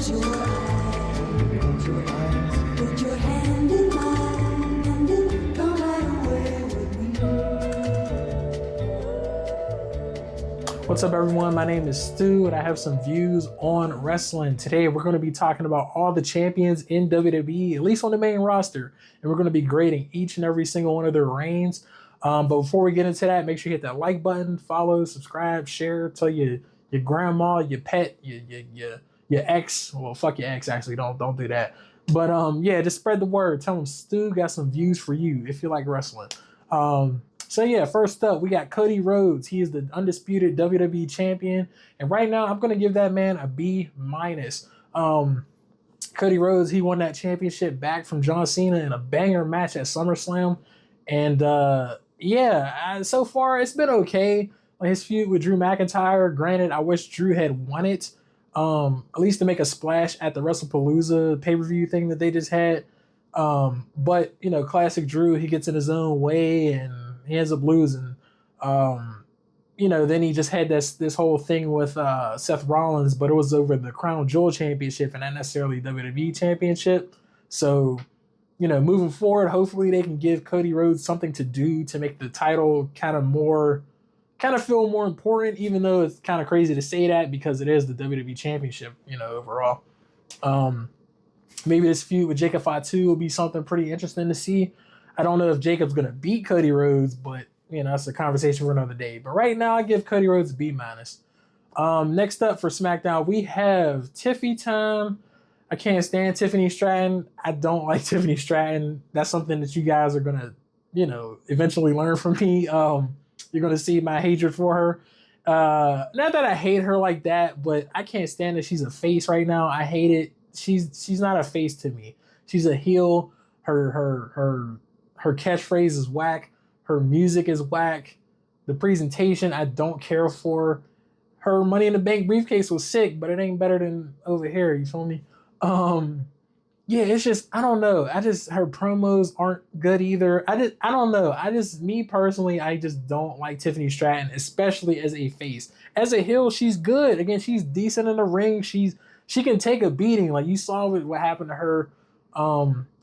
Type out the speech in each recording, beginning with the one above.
Close your eyes, put your hand in mine, and then come right away with me. What's up, everyone? My name is Stu, and I have some views on wrestling. Today, we're going to be talking about all the champions in WWE, at least on the main roster, and we're going to be grading each and every single one of their reigns. But before we get into that, make sure you hit that like button, follow, subscribe, share, tell your grandma, your pet, your ex. Well, fuck your ex. Actually, don't do that. But yeah, just spread the word. Tell them Stu got some views for you if you like wrestling. So yeah, first up, we got Cody Rhodes. He is the undisputed WWE champion, and right now I'm gonna give that man a B minus. Cody Rhodes, he won that championship back from John Cena in a banger match at SummerSlam, and so far it's been okay. Like his feud with Drew McIntyre. Granted, I wish Drew had won it, at least to make a splash at the WrestlePalooza pay-per-view thing that they just had. But you know, classic Drew, he gets in his own way and he ends up losing. Then he just had this whole thing with Seth Rollins, but it was over the Crown Jewel Championship and not necessarily WWE Championship. So, moving forward, hopefully they can give Cody Rhodes something to do to make the title kind of feel more important, even though it's kind of crazy to say that because it is the WWE Championship, overall. Maybe this feud with Jacob Fatu will be something pretty interesting to see. I don't know if Jacob's going to beat Cody Rhodes, but, that's a conversation for another day. But right now, I give Cody Rhodes a B minus. Next up for SmackDown, we have Tacky Time. I can't stand Tiffany Stratton. I don't like Tiffany Stratton. That's something that you guys are going to, eventually learn from me. You're going to see my hatred for her. Not that I hate her like that, but I can't stand that she's a face right now. I hate it. She's not a face to me. She's a heel. Her catchphrase is whack. Her music is whack. The presentation I don't care for. Her Money in the Bank briefcase was sick, but it ain't better than over here. You feel me? Yeah, it's just, I don't know. Her promos aren't good either. I don't know. Me personally, I just don't like Tiffany Stratton, especially as a face. As a heel, she's good. Again, she's decent in the ring. She can take a beating. Like you saw what happened to her,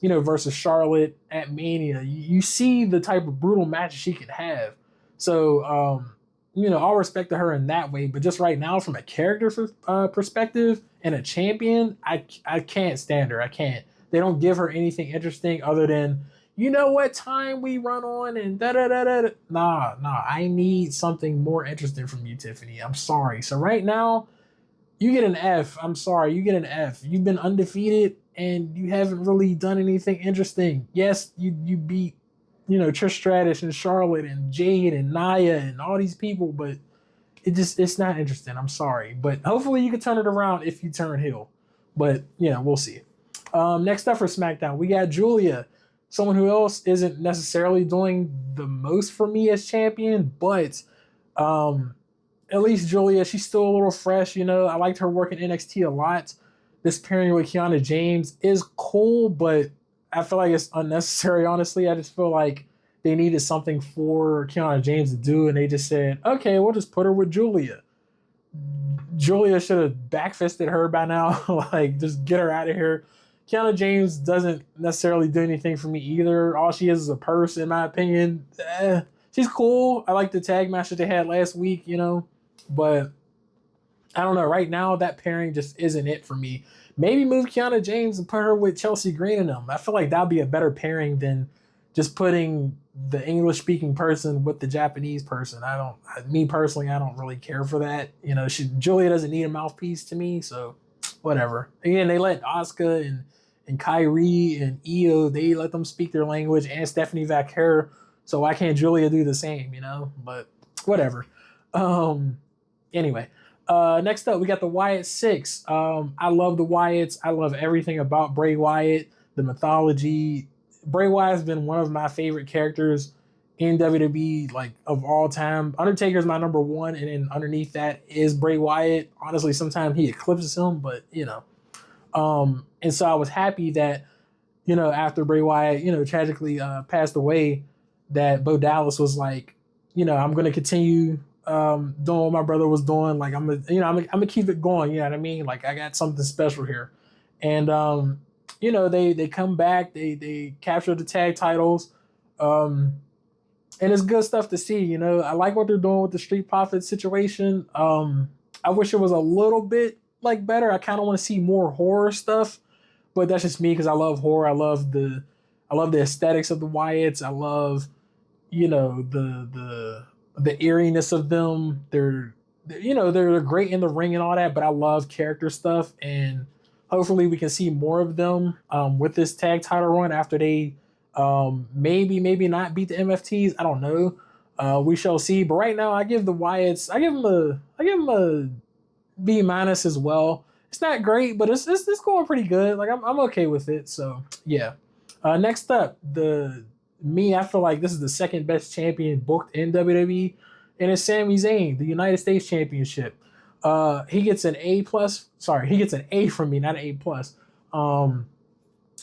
versus Charlotte at Mania. You see the type of brutal matches she can have. So, all respect to her in that way. But just right now, from a character perspective and a champion, I can't stand her. I can't. They don't give her anything interesting other than, what time we run on and da-da-da-da. Nah. I need something more interesting from you, Tiffany. I'm sorry. So right now, you get an F. I'm sorry. You get an F. You've been undefeated and you haven't really done anything interesting. Yes, you beat, Trish Stratus and Charlotte and Jade and Nia and all these people, but it's not interesting. I'm sorry. But hopefully you can turn it around if you turn heel. But, we'll see. Next up for SmackDown, we got Julia. Someone who else isn't necessarily doing the most for me as champion, but at least Julia, she's still a little fresh. I liked her work in NXT a lot. This pairing with Kiana James is cool, but I feel like it's unnecessary, honestly. I just feel like they needed something for Kiana James to do, and they just said, okay, we'll just put her with Julia. Julia should have backfisted her by now. Like, just get her out of here. Kiana James doesn't necessarily do anything for me either. All she is a purse, in my opinion. She's cool. I like the tag match that they had last week, but I don't know. Right now, that pairing just isn't it for me. Maybe move Kiana James and put her with Chelsea Green in them. I feel like that'd be a better pairing than just putting the English-speaking person with the Japanese person. Me personally, I don't really care for that. Julia doesn't need a mouthpiece to me, so whatever. Again, they let Asuka and Kyrie and Io, they let them speak their language, and Stephanie Vaquer. So why can't Julia do the same? But whatever. Anyway. Next up, we got the Wyatt Six. I love the Wyatts. I love everything about Bray Wyatt, the mythology. Bray Wyatt has been one of my favorite characters in WWE, like, of all time. Undertaker's my number one, and then underneath that is Bray Wyatt. Honestly, sometimes he eclipses him, but, and so I was happy that, after Bray Wyatt, tragically passed away, that Bo Dallas was like, I'm going to continue doing what my brother was doing. Like I'm gonna keep it going. You know what I mean? Like I got something special here, and they come back. They capture the tag titles. Um, and it's good stuff to see. I like what they're doing with the Street Profits situation. I wish it was a little bit like better. I kind of want to see more horror stuff, but that's just me because I love horror. I love the aesthetics of the Wyatts. I love the eeriness of them. They're great in the ring and all that, but I love character stuff, and hopefully we can see more of them with this tag title run after they maybe not beat the MFTs. I don't know. We shall see. But right now, I give the Wyatts. I give them a B minus as well. It's not great, but it's going pretty good. Like I'm okay with it. So yeah. Next up, I feel like this is the second best champion booked in WWE, and it's Sami Zayn, the United States Championship. He gets an A plus. Sorry, he gets an A from me, not an A plus.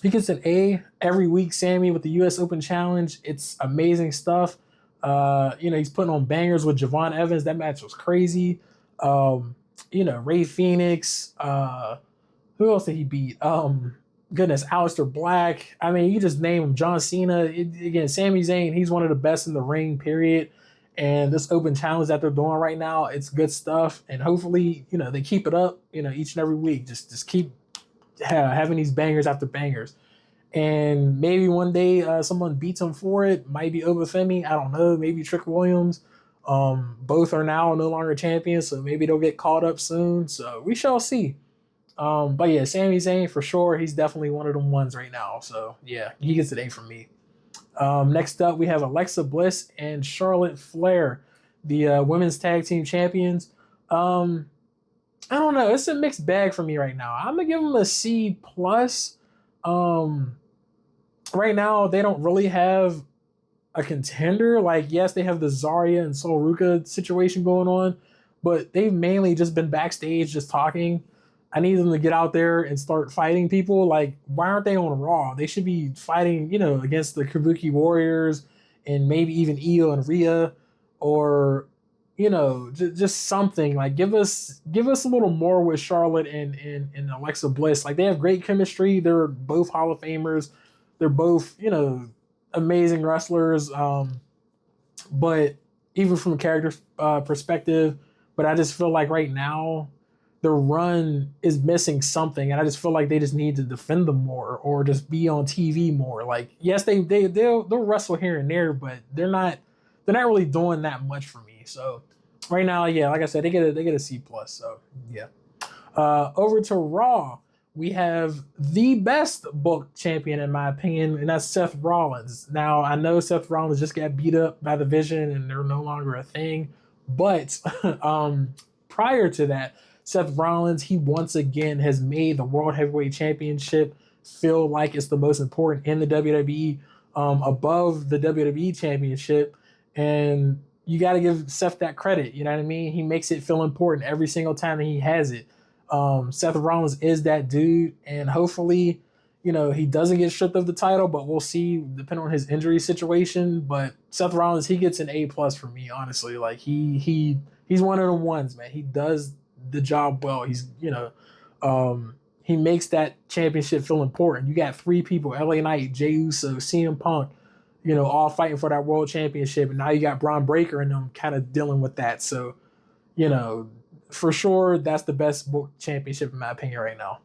He gets an A every week, Sammy, with the U.S. Open Challenge. It's amazing stuff. He's putting on bangers with Javon Evans. That match was crazy. Ray Phoenix. Who else did he beat? Goodness, Aleister Black. I mean, you just name him. John Cena. Again, Sami Zayn, he's one of the best in the ring, period. And this open challenge that they're doing right now, it's good stuff. And hopefully, they keep it up, each and every week. Just keep having these bangers after bangers. And maybe one day someone beats him for it. Might be Obafemi. I don't know. Maybe Trick Williams. Both are now no longer champions, so maybe they'll get called up soon. So we shall see. But yeah, Sami Zayn for sure. He's definitely one of them ones right now. So yeah, he gets an A from me. Next up, we have Alexa Bliss and Charlotte Flair, the women's tag team champions. I don't know. It's a mixed bag for me right now. I'm gonna give them a C plus. Right now, they don't really have a contender. Like, yes, they have the Zarya and Sol Ruka situation going on, but they've mainly just been backstage just talking. I need them to get out there and start fighting people. Like, why aren't they on Raw? They should be fighting, against the Kabuki Warriors and maybe even Io and Rhea, or just something. Like, give us a little more with Charlotte and Alexa Bliss. Like, they have great chemistry. They're both Hall of Famers. They're both amazing wrestlers. But even from a character perspective, but I just feel like right now the run is missing something, and I just feel like they just need to defend them more or just be on TV more. Like, yes, they'll wrestle here and there, but they're not really doing that much for me. So right now, yeah, like I said, they get a C plus. So yeah. Over to Raw, we have the best booked champion in my opinion, and that's Seth Rollins. Now I know Seth Rollins just got beat up by the Vision, and they're no longer a thing. But prior to that, Seth Rollins, he once again has made the World Heavyweight Championship feel like it's the most important in the WWE, above the WWE Championship. And you got to give Seth that credit. You know what I mean? He makes it feel important every single time that he has it. Seth Rollins is that dude. And hopefully, he doesn't get stripped of the title, but we'll see depending on his injury situation. But Seth Rollins, he gets an A plus for me, honestly. Like, he's one of the ones, man. He does the job well. He makes that championship feel important. You got three people: LA Knight, Jey Uso, CM Punk, all fighting for that world championship, and now you got Braun Breaker and them kind of dealing with that. So, for sure, that's the best book championship in my opinion right now.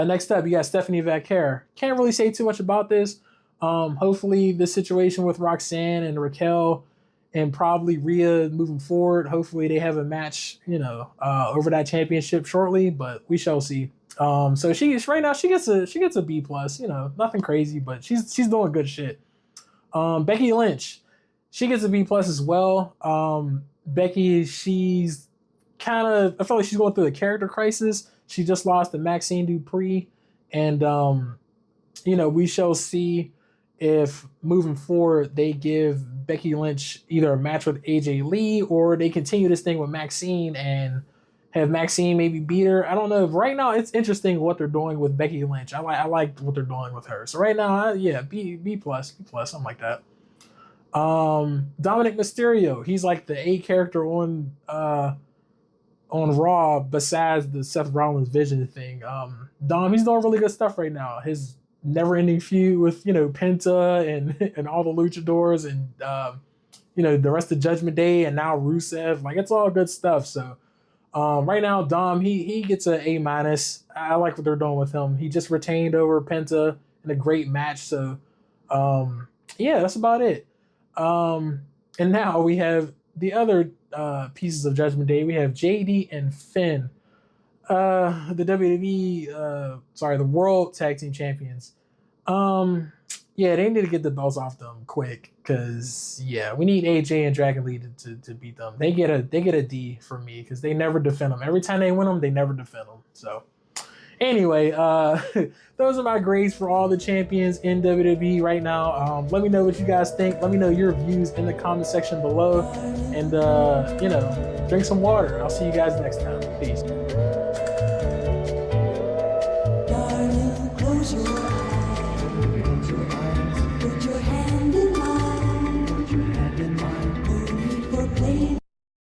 Next up, you got Stephanie Vaquer. Can't really say too much about this. Hopefully, the situation with Roxanne and Raquel and probably Rhea moving forward, hopefully they have a match, over that championship shortly, but we shall see. So right now she gets a B plus, nothing crazy, but she's doing good shit. Becky Lynch, she gets a B plus as well. Becky, she's I feel like she's going through a character crisis. She just lost to Maxine Dupree, and we shall see if moving forward they give Becky Lynch either a match with AJ Lee or they continue this thing with Maxine and have Maxine maybe beat her. I don't know. Right now, it's interesting what they're doing with Becky Lynch. I like what they're doing with her. So right now, B plus, something like that. Dominic Mysterio, he's like the A character on Raw besides the Seth Rollins Vision thing. Dom, he's doing really good stuff right now. His never-ending feud with Penta and and all the luchadors and the rest of Judgment Day and now Rusev, like it's all good stuff. So right now Dom he gets a A minus. I like what they're doing with him. He just retained over Penta in a great match. So yeah, that's about it. And now we have the other pieces of Judgment Day. We have JD and Finn, the WWE, the World Tag Team Champions. Yeah, they need to get the belts off them quick because yeah, we need AJ and Dragon Lee to beat them. They get a D for me because they never defend them. Every time they win them, they never defend them. So anyway, those are my grades for all the champions in WWE right now. Let me know what you guys think. Let me know your views in the comment section below. And, drink some water. I'll see you guys next time. Peace.